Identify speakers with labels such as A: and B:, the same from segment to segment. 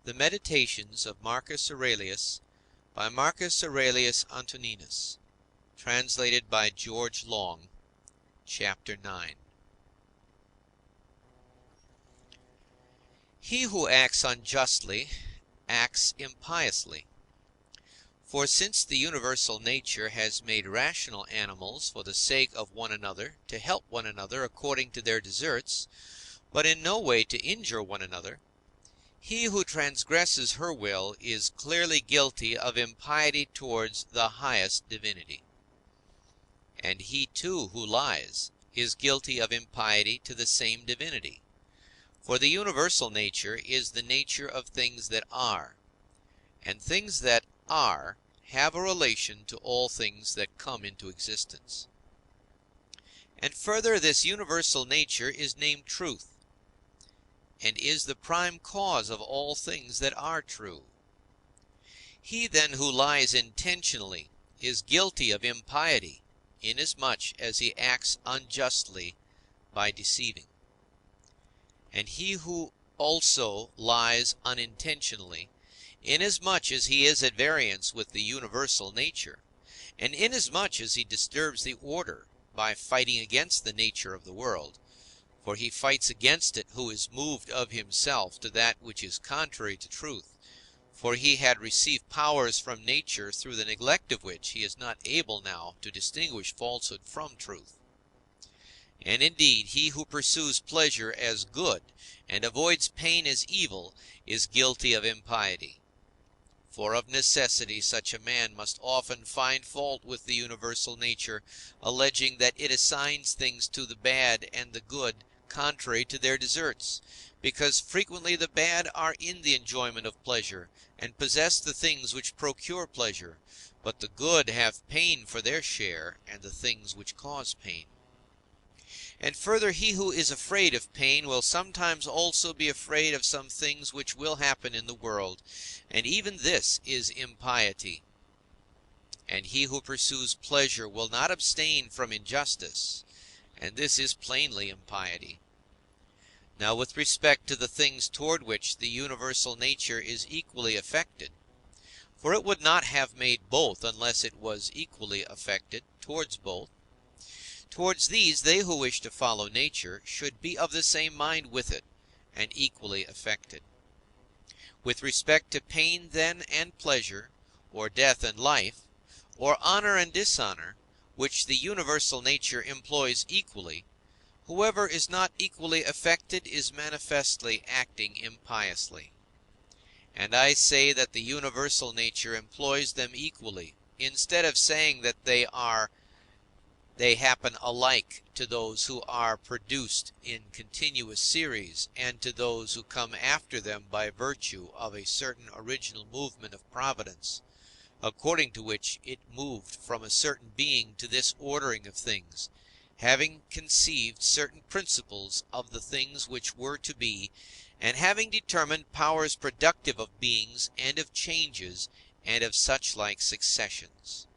A: The Meditations of Marcus Aurelius, by Marcus Aurelius Antoninus, translated by George Long, Chapter 9. He who acts unjustly acts impiously. For since the universal nature has made rational animals for the sake of one another, to help one another according to their deserts, but in no way to injure one another, he who transgresses her will is clearly guilty of impiety towards the highest divinity. And he too who lies is guilty of impiety to the same divinity. For the universal nature is the nature of things that are, and things that are have a relation to all things that come into existence. And further, this universal nature is named truth, and is the prime cause of all things that are true. He then who lies intentionally is guilty of impiety, inasmuch as he acts unjustly by deceiving. And he who also lies unintentionally, inasmuch as he is at variance with the universal nature, and inasmuch as he disturbs the order by fighting against the nature of the world, for he fights against it who is moved of himself to that which is contrary to truth, for he had received powers from nature through the neglect of which he is not able now to distinguish falsehood from truth. And indeed, he who pursues pleasure as good and avoids pain as evil is guilty of impiety. For of necessity such a man must often find fault with the universal nature, alleging that it assigns things to the bad and the good contrary to their deserts, because frequently the bad are in the enjoyment of pleasure, and possess the things which procure pleasure, but the good have pain for their share, and the things which cause pain. And further, he who is afraid of pain will sometimes also be afraid of some things which will happen in the world, and even this is impiety. And he who pursues pleasure will not abstain from injustice, and this is plainly impiety. Now with respect to the things toward which the universal nature is equally affected, for it would not have made both unless it was equally affected towards both, towards these they who wish to follow nature should be of the same mind with it, and equally affected. With respect to pain then and pleasure, or death and life, or honor and dishonor, which the universal nature employs equally, whoever is not equally affected is manifestly acting impiously. And I say that the universal nature employs them equally, instead of saying that they happen alike to those who are produced in continuous series, and to those who come after them by virtue of a certain original movement of Providence, according to which it moved from a certain being to this ordering of things, having conceived certain principles of the things which were to be, and having determined powers productive of beings and of changes and of such like successions.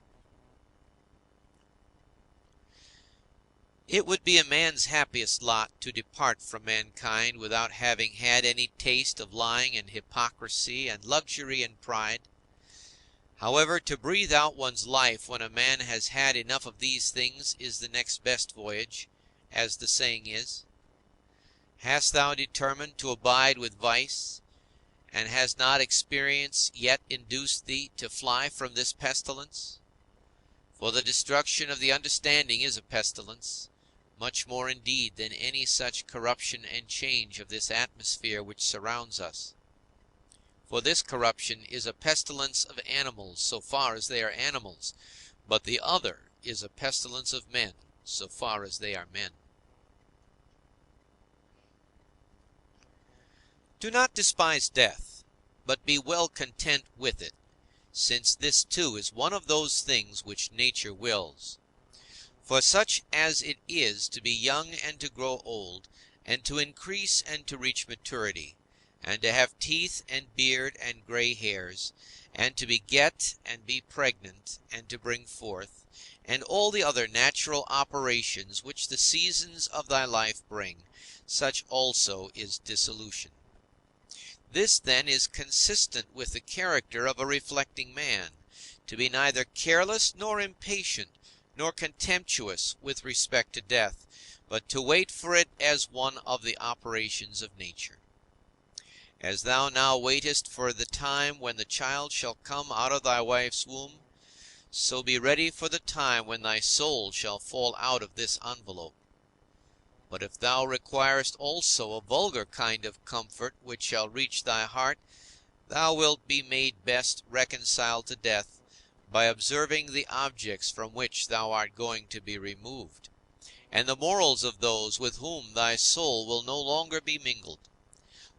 A: It would be a man's happiest lot to depart from mankind without having had any taste of lying and hypocrisy and luxury and pride. However, to breathe out one's life when a man has had enough of these things is the next best voyage, as the saying is. Hast thou determined to abide with vice, and has not experience yet induced thee to fly from this pestilence? For the destruction of the understanding is a pestilence, much more indeed than any such corruption and change of this atmosphere which surrounds us. For this corruption is a pestilence of animals, so far as they are animals, but the other is a pestilence of men, so far as they are men. Do not despise death, but be well content with it, since this too is one of those things which nature wills. For such as it is to be young and to grow old, and to increase and to reach maturity, and to have teeth and beard and gray hairs, and to beget and be pregnant, and to bring forth, and all the other natural operations which the seasons of thy life bring, such also is dissolution. This, then, is consistent with the character of a reflecting man, to be neither careless nor impatient, nor contemptuous with respect to death, but to wait for it as one of the operations of nature. As thou now waitest for the time when the child shall come out of thy wife's womb, so be ready for the time when thy soul shall fall out of this envelope. But if thou requirest also a vulgar kind of comfort which shall reach thy heart, thou wilt be made best reconciled to death by observing the objects from which thou art going to be removed, and the morals of those with whom thy soul will no longer be mingled.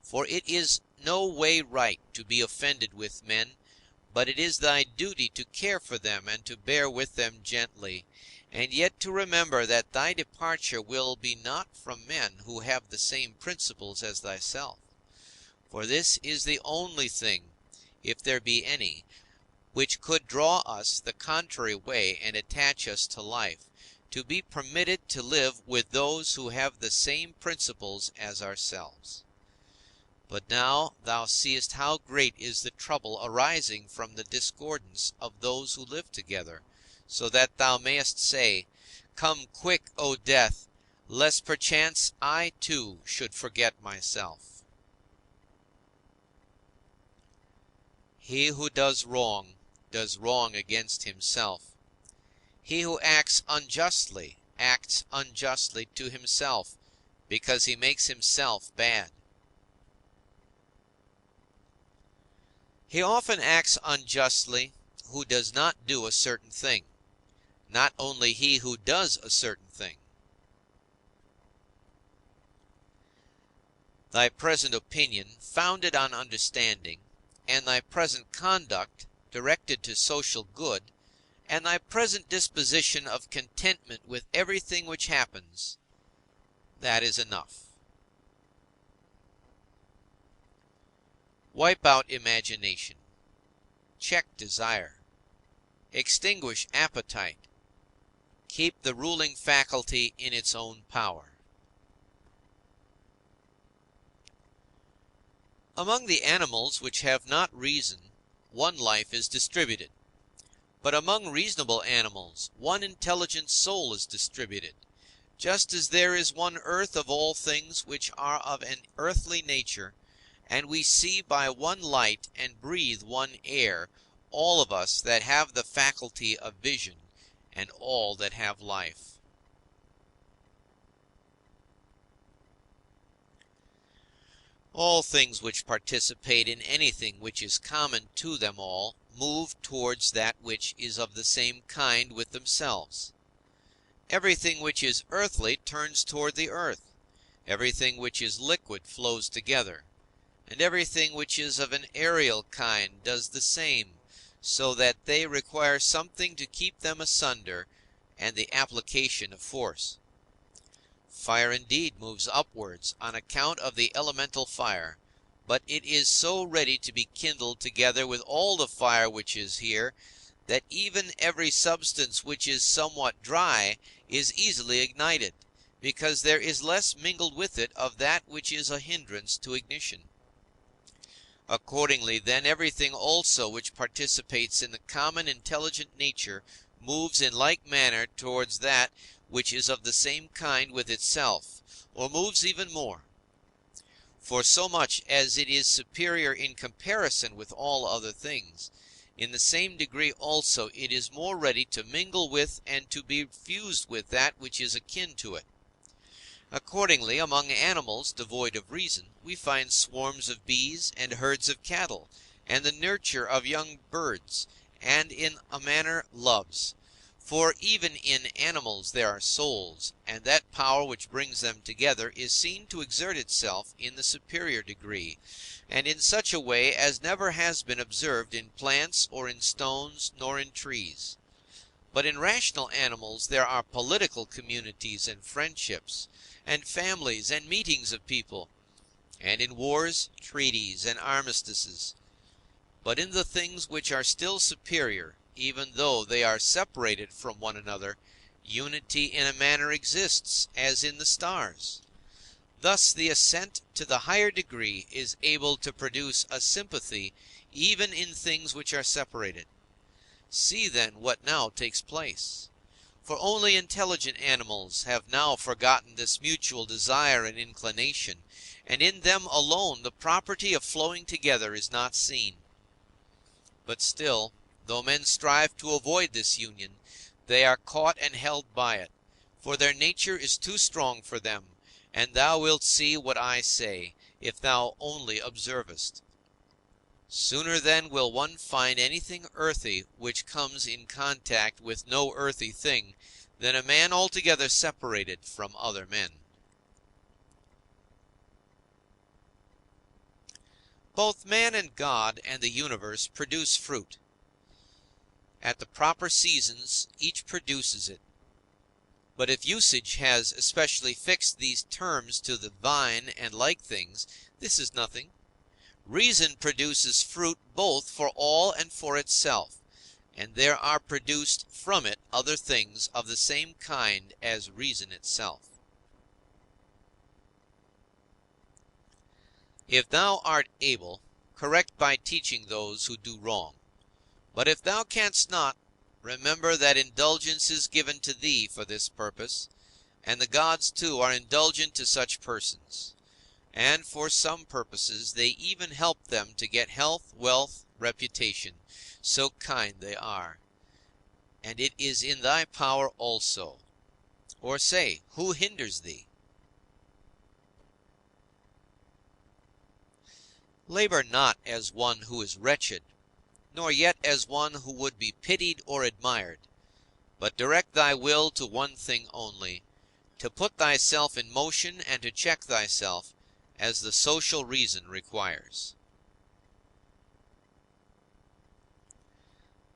A: For it is no way right to be offended with men, but it is thy duty to care for them and to bear with them gently, and yet to remember that thy departure will be not from men who have the same principles as thyself. For this is the only thing, if there be any, which could draw us the contrary way and attach us to life, to be permitted to live with those who have the same principles as ourselves. But now thou seest how great is the trouble arising from the discordance of those who live together, so that thou mayest say, Come quick, O death, lest perchance I too should forget myself. He who does wrong against himself. He who acts unjustly to himself, because he makes himself bad. He often acts unjustly who does not do a certain thing, not only he who does a certain thing. Thy present opinion, founded on understanding, and thy present conduct, directed to social good, and thy present disposition of contentment with everything which happens, that is enough. Wipe out imagination. Check desire. Extinguish appetite. Keep the ruling faculty in its own power. Among the animals which have not reason, one life is distributed. But among reasonable animals, one intelligent soul is distributed, just as there is one earth of all things which are of an earthly nature, and we see by one light and breathe one air, all of us that have the faculty of vision, and all that have life. All things which participate in anything which is common to them all move towards that which is of the same kind with themselves. Everything which is earthly turns toward the earth. Everything which is liquid flows together. And everything which is of an aerial kind does the same, so that they require something to keep them asunder, and the application of force. Fire indeed moves upwards on account of the elemental fire, but it is so ready to be kindled together with all the fire which is here, that even every substance which is somewhat dry is easily ignited, because there is less mingled with it of that which is a hindrance to ignition. Accordingly, then, everything also which participates in the common intelligent nature moves in like manner towards that which is of the same kind with itself, or moves even more. For so much as it is superior in comparison with all other things, in the same degree also it is more ready to mingle with and to be fused with that which is akin to it. Accordingly, among animals devoid of reason, we find swarms of bees and herds of cattle, and the nurture of young birds, and in a manner loves. For even in animals there are souls, and that power which brings them together is seen to exert itself in the superior degree, and in such a way as never has been observed in plants or in stones nor in trees. But in rational animals there are political communities and friendships, and families and meetings of people, and in wars, treaties, and armistices. But in the things which are still superior, even though they are separated from one another, unity in a manner exists, as in the stars. Thus the ascent to the higher degree is able to produce a sympathy even in things which are separated. See then what now takes place. For only intelligent animals have now forgotten this mutual desire and inclination, and in them alone the property of flowing together is not seen. But still, though men strive to avoid this union, they are caught and held by it, for their nature is too strong for them, and thou wilt see what I say, if thou only observest. Sooner then will one find anything earthy which comes in contact with no earthy thing, than a man altogether separated from other men. Both man and God and the universe produce fruit. At the proper seasons each produces it. But if usage has especially fixed these terms to the vine and like things, this is nothing. Reason produces fruit both for all and for itself, and there are produced from it other things of the same kind as reason itself. If thou art able, correct by teaching those who do wrong. But if thou canst not, remember that indulgence is given to thee for this purpose, and the gods too are indulgent to such persons. And for some purposes they even help them to get health, wealth, reputation, so kind they are. And it is in thy power also. Or say, who hinders thee? Labor not as one who is wretched, nor yet as one who would be pitied or admired, but direct thy will to one thing only, to put thyself in motion and to check thyself, as the social reason requires.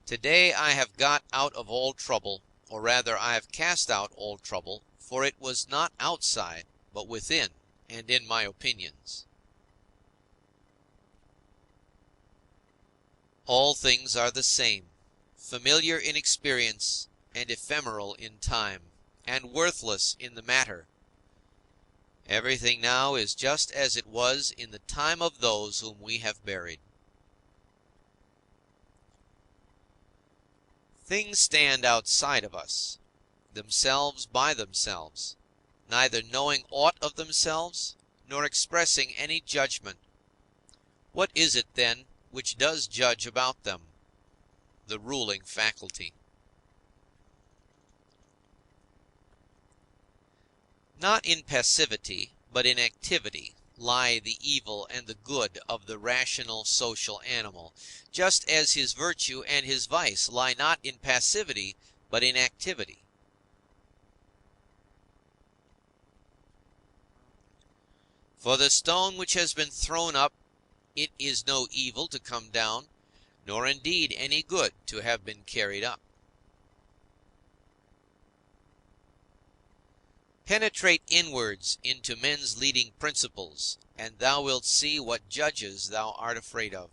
A: Today I have got out of all trouble, or rather I have cast out all trouble, for it was not outside, but within, and in my opinions. All things are the same, familiar in experience, and ephemeral in time, and worthless in the matter. Everything now is just as it was in the time of those whom we have buried. Things stand outside of us, themselves by themselves, neither knowing aught of themselves, nor expressing any judgment. What is it, then, which does judge about them? The ruling faculty. Not in passivity, but in activity, lie the evil and the good of the rational social animal, just as his virtue and his vice lie not in passivity, but in activity. For the stone which has been thrown up, it is no evil to come down, nor indeed any good to have been carried up. Penetrate inwards into men's leading principles, and thou wilt see what judges thou art afraid of,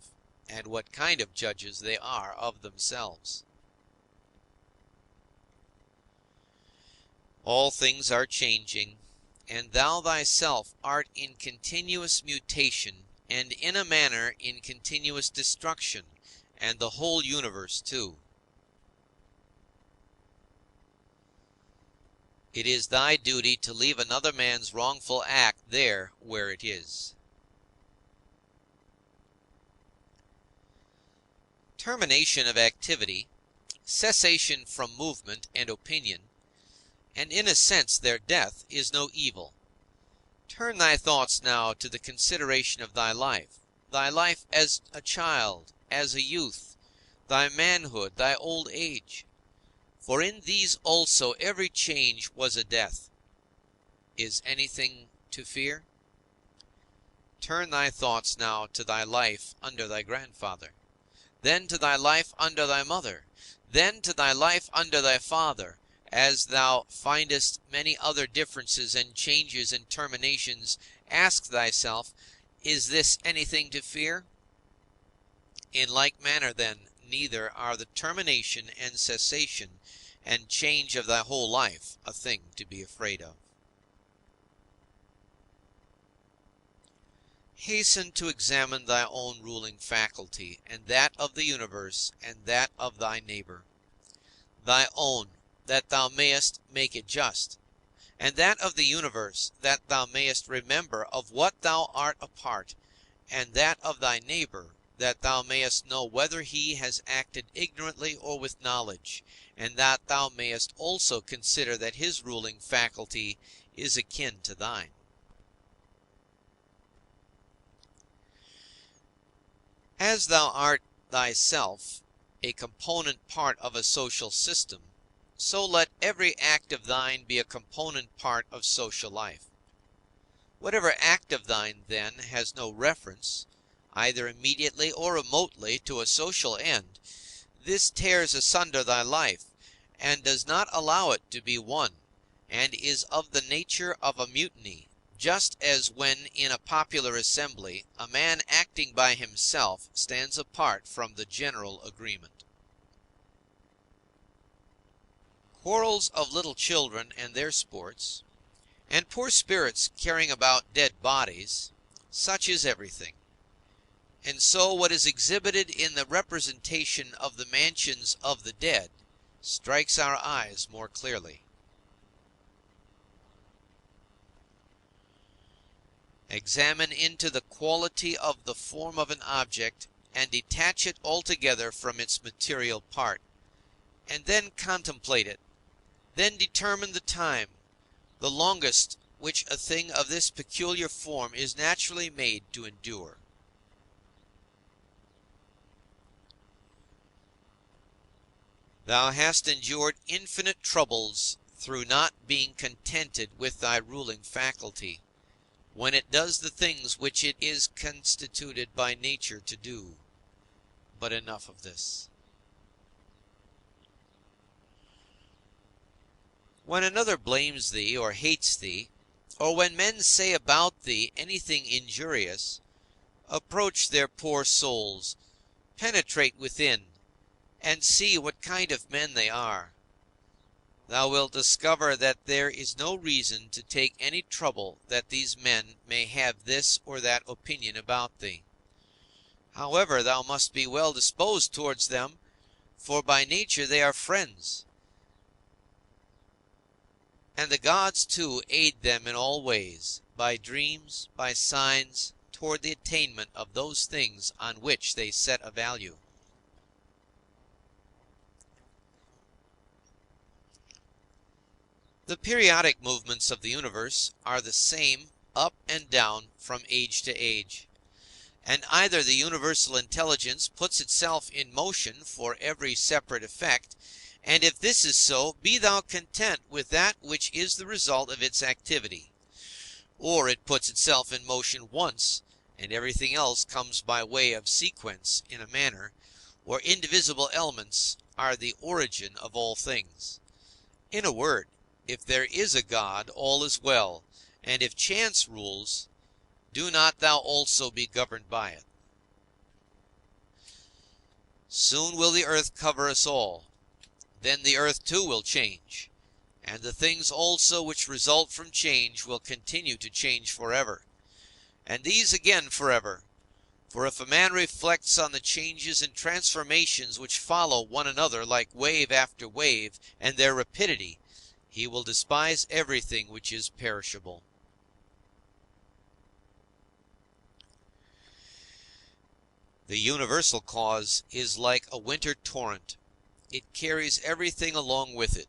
A: and what kind of judges they are of themselves. All things are changing, and thou thyself art in continuous mutation, and in a manner in continuous destruction, and the whole universe too. It is thy duty to leave another man's wrongful act there where it is. Termination of activity, cessation from movement and opinion, and in a sense their death, is no evil. Turn thy thoughts now to the consideration of thy life as a child, as a youth, thy manhood, thy old age. For in these also every change was a death. Is anything to fear? Turn thy thoughts now to thy life under thy grandfather, then to thy life under thy mother, then to thy life under thy father. As thou findest many other differences and changes and terminations, ask thyself, is this anything to fear? In like manner, then, neither are the termination and cessation and change of thy whole life a thing to be afraid of. Hasten to examine thy own ruling faculty, and that of the universe, and that of thy neighbor. Thy own, that thou mayest make it just, and that of the universe, that thou mayest remember of what thou art a part, and that of thy neighbor, that thou mayest know whether he has acted ignorantly or with knowledge, and that thou mayest also consider that his ruling faculty is akin to thine. As thou art thyself a component part of a social system, so let every act of thine be a component part of social life. Whatever act of thine, then, has no reference, either immediately or remotely, to a social end, this tears asunder thy life, and does not allow it to be one, and is of the nature of a mutiny, just as when in a popular assembly a man acting by himself stands apart from the general agreement. Quarrels of little children and their sports, and poor spirits carrying about dead bodies, such is everything. And so what is exhibited in the representation of the mansions of the dead strikes our eyes more clearly. Examine into the quality of the form of an object, and detach it altogether from its material part, and then contemplate it. Then determine the time, the longest which a thing of this peculiar form is naturally made to endure. Thou hast endured infinite troubles through not being contented with thy ruling faculty, when it does the things which it is constituted by nature to do. But enough of this. When another blames thee or hates thee, or when men say about thee anything injurious, approach their poor souls, penetrate within, and see what kind of men they are. Thou wilt discover that there is no reason to take any trouble that these men may have this or that opinion about thee. However, thou must be well disposed towards them, for by nature they are friends. And the gods too aid them in all ways, by dreams, by signs, toward the attainment of those things on which they set a value. The periodic movements of the universe are the same up and down from age to age, and either the universal intelligence puts itself in motion for every separate effect, and if this is so, be thou content with that which is the result of its activity, or it puts itself in motion once, and everything else comes by way of sequence in a manner where indivisible elements are the origin of all things. In a word, if there is a God, all is well, and if chance rules, do not thou also be governed by it. Soon will the earth cover us all. Then the earth too will change, and the things also which result from change will continue to change forever, and these again forever. For if a man reflects on the changes and transformations which follow one another like wave after wave, and their rapidity, he will despise everything which is perishable. The universal cause is like a winter torrent. It carries everything along with it.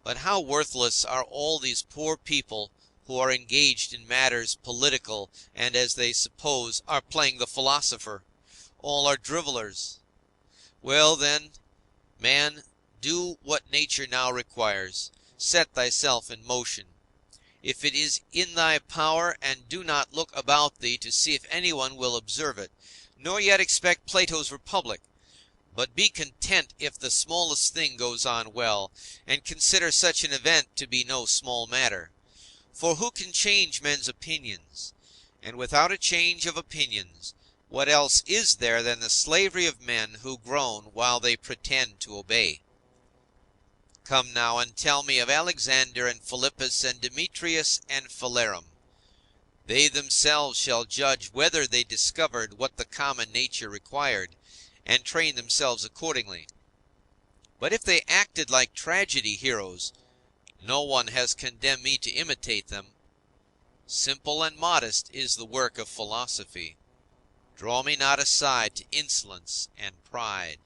A: But how worthless are all these poor people who are engaged in matters political, and, as they suppose, are playing the philosopher. All are drivellers. Well, then, man, do what nature now requires. Set thyself in motion, if it is in thy power, and do not look about thee to see if anyone will observe it, nor yet expect Plato's Republic. But be content if the smallest thing goes on well, and consider such an event to be no small matter. For who can change men's opinions? And without a change of opinions, what else is there than the slavery of men who groan while they pretend to obey? Come now and tell me of Alexander and Philippus and Demetrius and Phalerum. They themselves shall judge whether they discovered what the common nature required, and train themselves accordingly. But if they acted like tragedy heroes, no one has condemned me to imitate them. Simple and modest is the work of philosophy. Draw me not aside to insolence and pride.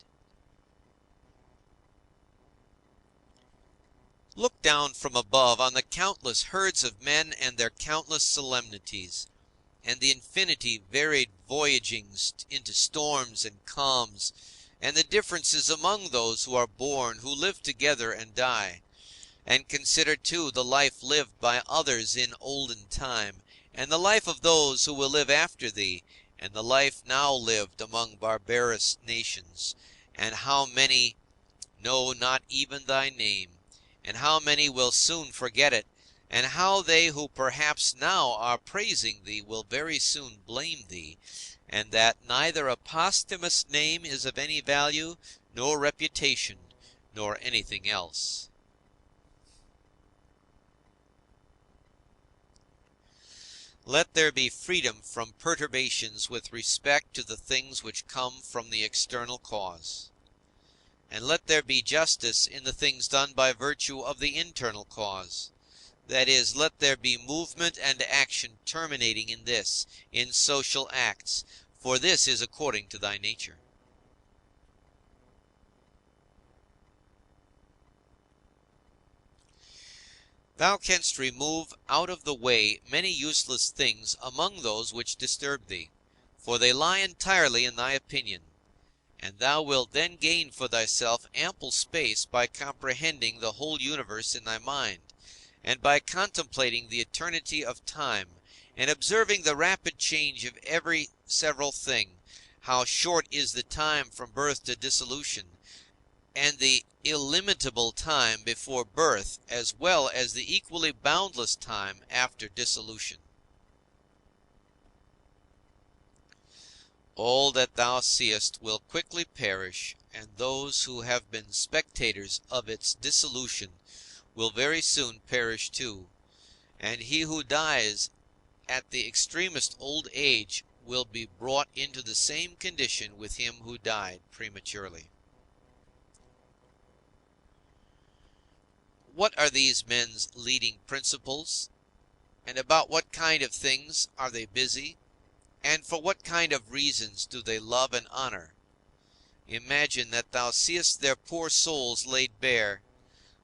A: Look down from above on the countless herds of men and their countless solemnities, and the infinity varied voyagings into storms and calms, and the differences among those who are born, who live together and die. And consider, too, the life lived by others in olden time, and the life of those who will live after thee, and the life now lived among barbarous nations, and how many know not even thy name, and how many will soon forget it, and how they who perhaps now are praising thee will very soon blame thee, and that neither a posthumous name is of any value, nor reputation, nor anything else. Let there be freedom from perturbations with respect to the things which come from the external cause. And let there be justice in the things done by virtue of the internal cause. That is, let there be movement and action terminating in this, in social acts, for this is according to thy nature. Thou canst remove out of the way many useless things among those which disturb thee, for they lie entirely in thy opinion. And thou wilt then gain for thyself ample space by comprehending the whole universe in thy mind, and by contemplating the eternity of time, and observing the rapid change of every several thing, how short is the time from birth to dissolution, and the illimitable time before birth, as well as the equally boundless time after dissolution. All that thou seest will quickly perish, and those who have been spectators of its dissolution will very soon perish too, and he who dies at the extremest old age will be brought into the same condition with him who died prematurely. What are these men's leading principles, and about what kind of things are they busy? And for what kind of reasons do they love and honor? Imagine that thou seest their poor souls laid bare,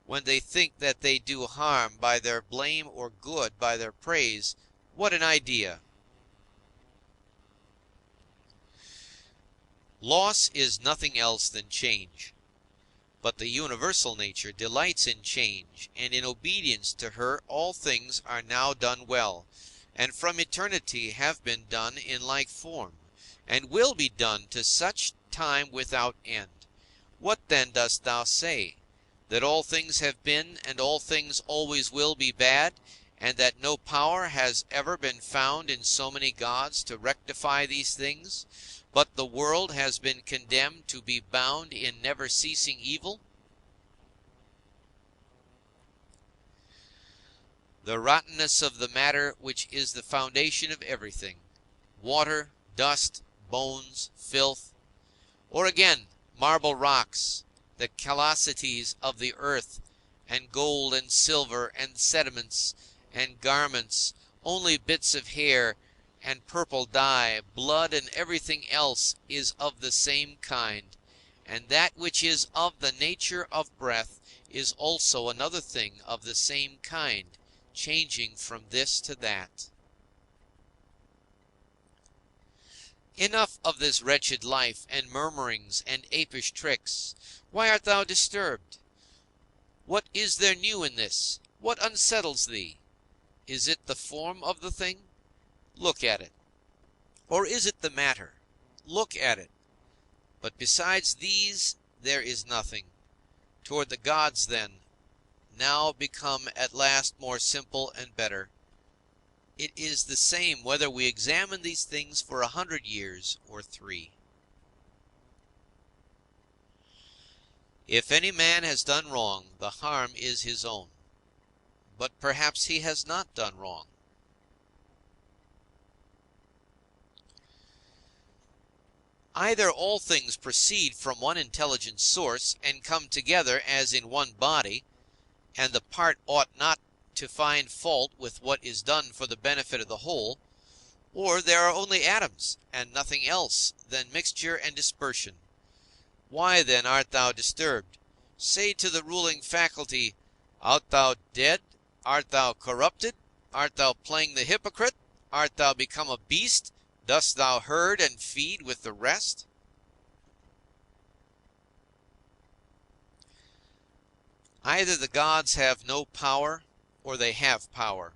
A: when they think that they do harm by their blame or good by their praise. What an idea! Loss is nothing else than change. But the universal nature delights in change, and in obedience to her all things are now done well, and from eternity have been done in like form, and will be done to such time without end. What then dost thou say? That all things have been, and all things always will be bad, and that no power has ever been found in so many gods to rectify these things, but the world has been condemned to be bound in never-ceasing evil? The rottenness of the matter which is the foundation of everything, water, dust, bones, filth, or again, marble rocks, the callosities of the earth, and gold and silver and sediments and garments, only bits of hair and purple dye, blood and everything else is of the same kind, and that which is of the nature of breath is also another thing of the same kind, changing from this to that. Enough of this wretched life, and murmurings, and apish tricks. Why art thou disturbed? What is there new in this? What unsettles thee? Is it the form of the thing? Look at it. Or is it the matter? Look at it. But besides these there is nothing. Toward the gods, then, now become at last more simple and better, it is the same whether we examine these things for 100 years or 3. If any man has done wrong, the harm is his own. But perhaps he has not done wrong. Either all things proceed from one intelligent source, and come together as in one body, and the part ought not to find fault with what is done for the benefit of the whole, or there are only atoms, and nothing else than mixture and dispersion. Why then art thou disturbed? Say to the ruling faculty, art thou dead? Art thou corrupted? Art thou playing the hypocrite? Art thou become a beast? Dost thou herd and feed with the rest? Either the gods have no power, or they have power.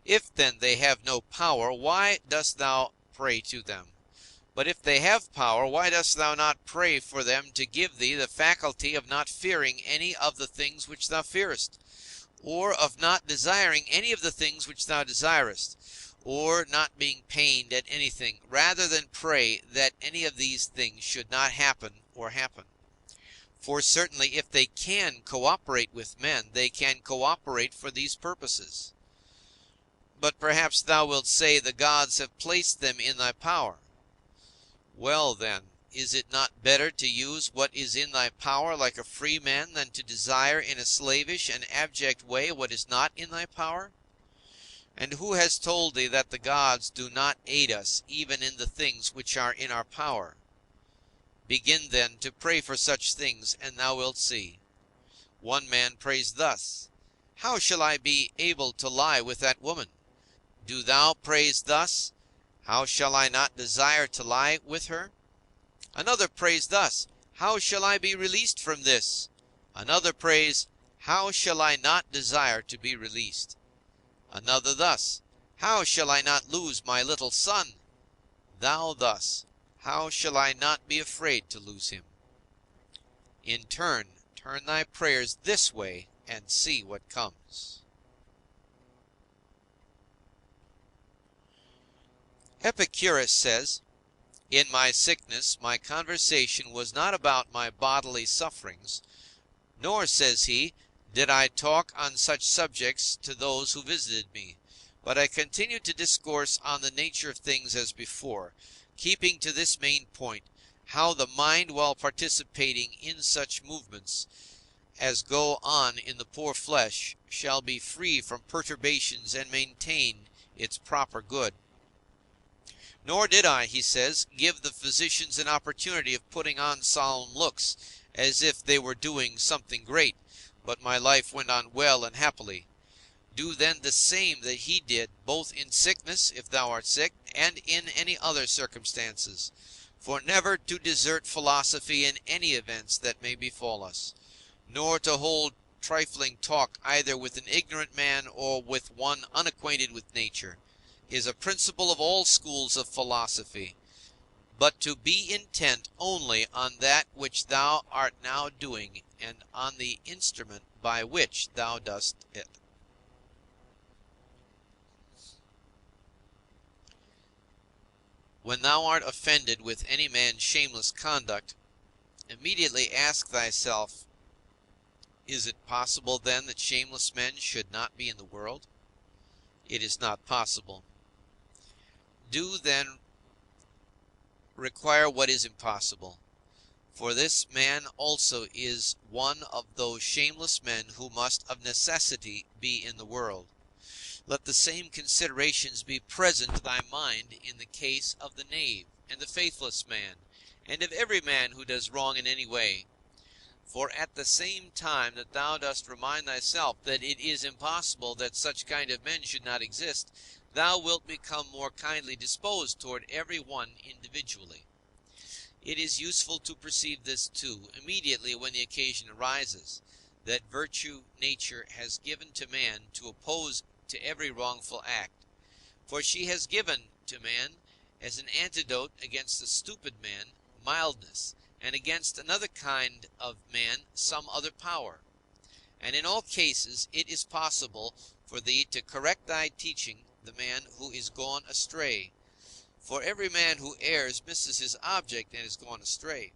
A: If then they have no power, why dost thou pray to them? But if they have power, why dost thou not pray for them to give thee the faculty of not fearing any of the things which thou fearest, or of not desiring any of the things which thou desirest, or not being pained at anything, rather than pray that any of these things should not happen or happen? For certainly if they can cooperate with men, they can cooperate for these purposes. But perhaps thou wilt say the gods have placed them in thy power. Well then, is it not better to use what is in thy power like a free man than to desire in a slavish and abject way what is not in thy power? And who has told thee that the gods do not aid us even in the things which are in our power? Begin then to pray for such things, and thou wilt see. One man prays thus: how shall I be able to lie with that woman? Do thou praise thus: how shall I not desire to lie with her? Another prays thus: how shall I be released from this? Another prays: how shall I not desire to be released? Another thus: how shall I not lose my little son? Thou thus: how shall I not be afraid to lose him? In turn thy prayers this way, and see what comes. Epicurus says, in my sickness my conversation was not about my bodily sufferings, nor, says he, did I talk on such subjects to those who visited me, but I continued to discourse on the nature of things as before, keeping to this main point, how the mind, while participating in such movements as go on in the poor flesh, shall be free from perturbations and maintain its proper good. Nor did I, he says, give the physicians an opportunity of putting on solemn looks, as if they were doing something great, but my life went on well and happily. Do then the same that he did, both in sickness, if thou art sick, and in any other circumstances. For never to desert philosophy in any events that may befall us, nor to hold trifling talk either with an ignorant man or with one unacquainted with nature, is a principle of all schools of philosophy, but to be intent only on that which thou art now doing, and on the instrument by which thou dost it. When thou art offended with any man's shameless conduct, immediately ask thyself, is it possible then that shameless men should not be in the world? It is not possible. Do then require what is impossible, for this man also is one of those shameless men who must of necessity be in the world. Let the same considerations be present to thy mind in the case of the knave and the faithless man, and of every man who does wrong in any way. For at the same time that thou dost remind thyself that it is impossible that such kind of men should not exist, thou wilt become more kindly disposed toward every one individually. It is useful to perceive this too, immediately when the occasion arises, that virtue nature has given to man to oppose to every wrongful act. For she has given to man, as an antidote against the stupid man, mildness, and against another kind of man some other power. And in all cases it is possible for thee to correct thy teaching the man who is gone astray. For every man who errs misses his object and is gone astray.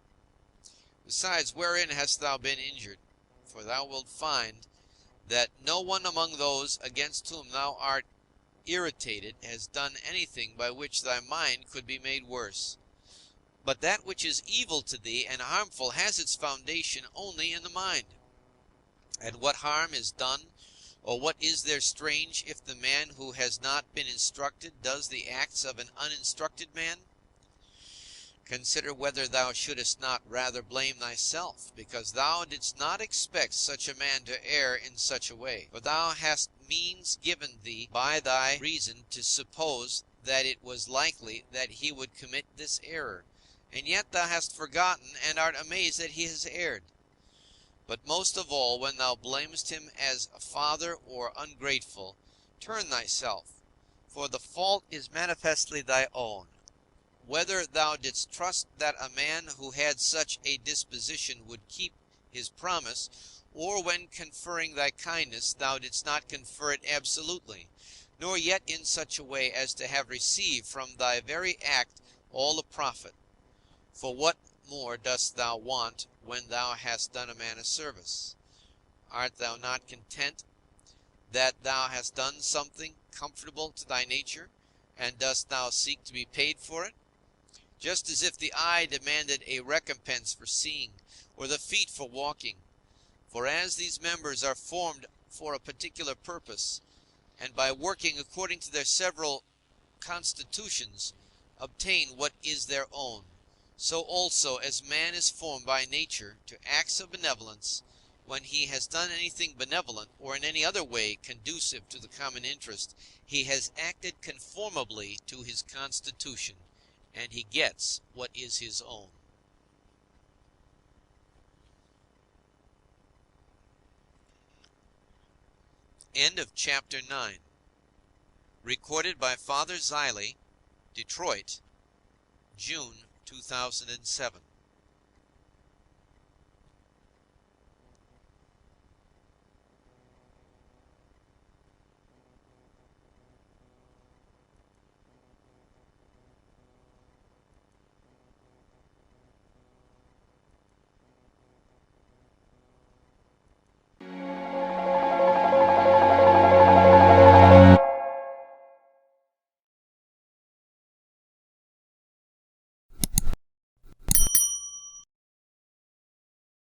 A: Besides, wherein hast thou been injured? For thou wilt find that no one among those against whom thou art irritated has done anything by which thy mind could be made worse. But that which is evil to thee and harmful has its foundation only in the mind. And what harm is done, or what is there strange, if the man who has not been instructed does the acts of an uninstructed man? Consider whether thou shouldest not rather blame thyself, because thou didst not expect such a man to err in such a way. For thou hast means given thee by thy reason to suppose that it was likely that he would commit this error, and yet thou hast forgotten and art amazed that he has erred. But most of all, when thou blamest him as a father or ungrateful, turn thyself, for the fault is manifestly thy own. Whether thou didst trust that a man who had such a disposition would keep his promise, or when conferring thy kindness thou didst not confer it absolutely, nor yet in such a way as to have received from thy very act all the profit. For what more dost thou want when thou hast done a man a service? Art thou not content that thou hast done something comfortable to thy nature, and dost thou seek to be paid for it? Just as if the eye demanded a recompense for seeing, or the feet for walking. For as these members are formed for a particular purpose, and by working according to their several constitutions, obtain what is their own, so also as man is formed by nature to acts of benevolence, when he has done anything benevolent, or in any other way conducive to the common interest, he has acted conformably to his constitution, and he gets what is his own. End of chapter 9. Recorded by Father Zeile, Detroit, June 2007.